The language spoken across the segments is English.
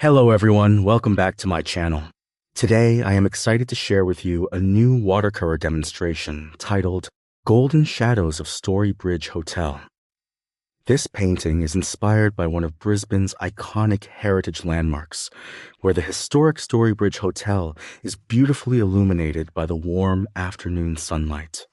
Hello everyone, welcome back to my channel. Today I am excited to share with you a new watercolor demonstration titled Golden Shadows of Story Bridge Hotel. This painting is inspired by one of Brisbane's iconic heritage landmarks, where the historic Story Bridge Hotel is beautifully illuminated by the warm afternoon sunlight.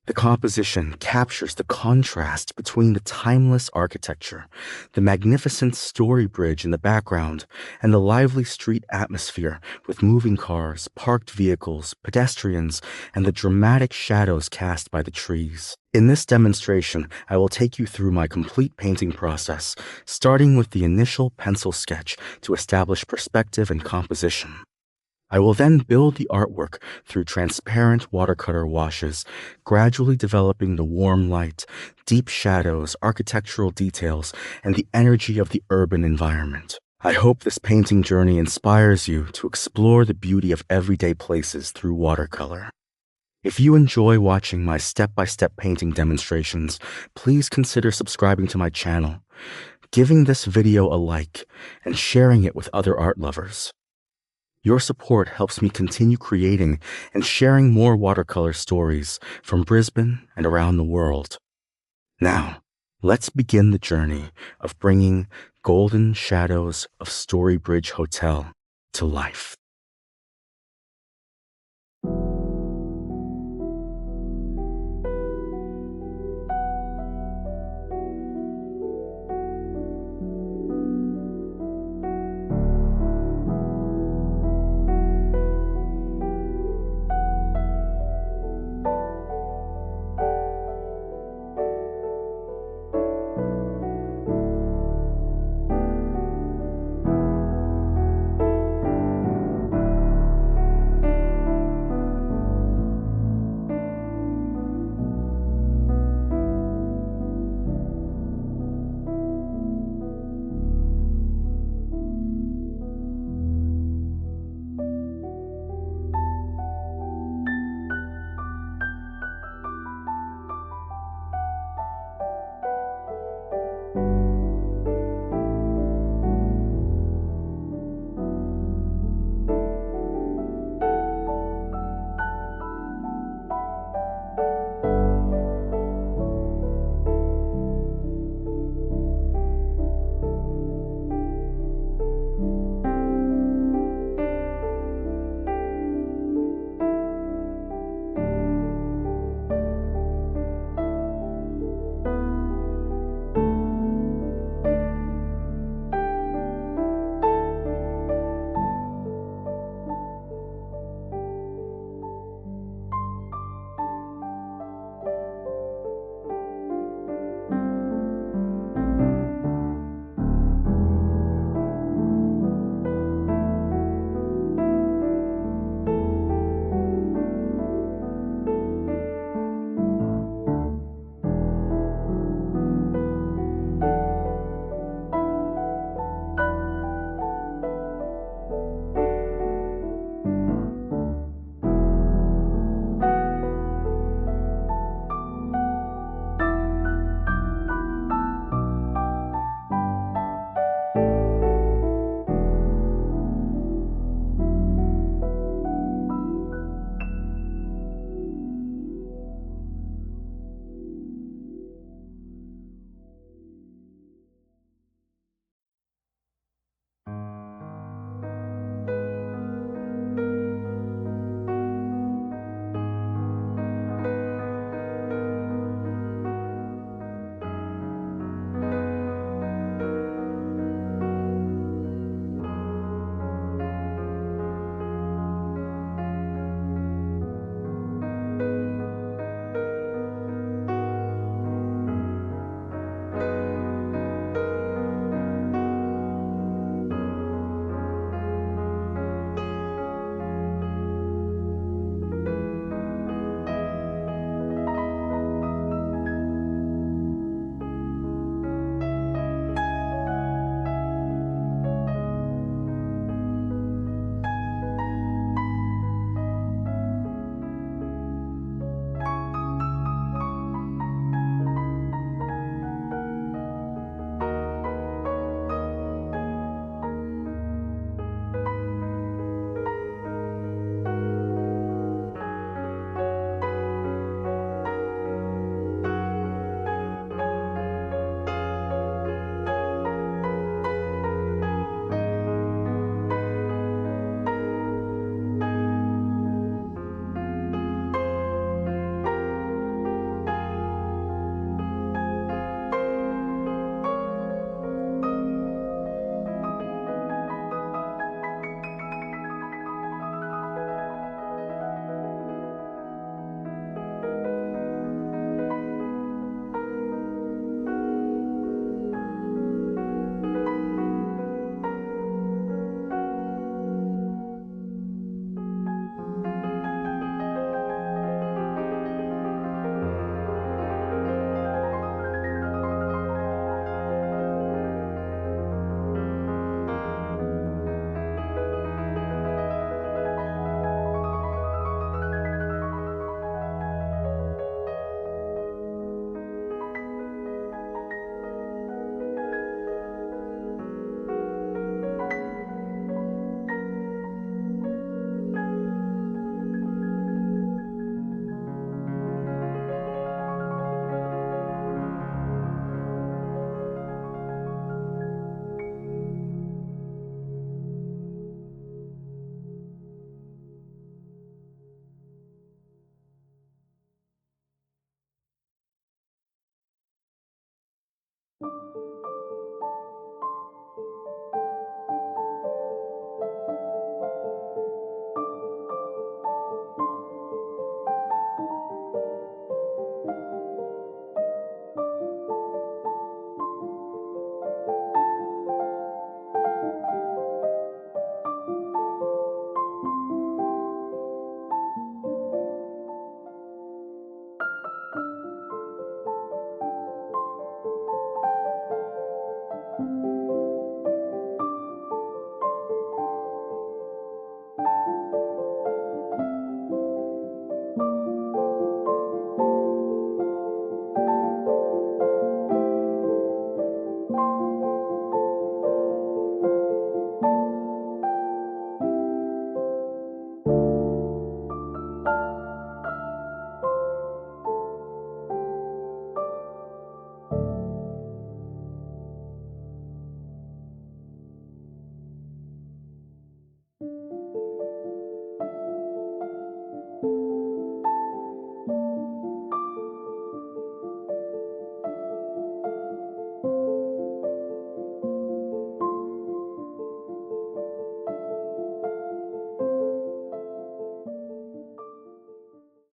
The composition captures the contrast between the timeless architecture, the magnificent Story Bridge in the background, and the lively street atmosphere with moving cars, parked vehicles, pedestrians, and the dramatic shadows cast by the trees. In this demonstration, I will take you through my complete painting process, starting with the initial pencil sketch to establish perspective and composition. I will then build the artwork through transparent watercolor washes, gradually developing the warm light, deep shadows, architectural details, and the energy of the urban environment. I hope this painting journey inspires you to explore the beauty of everyday places through watercolor. If you enjoy watching my step-by-step painting demonstrations, please consider subscribing to my channel, giving this video a like, and sharing it with other art lovers. Your support helps me continue creating and sharing more watercolor stories from Brisbane and around the world. Now, let's begin the journey of bringing Golden Shadows of Story Bridge Hotel to life.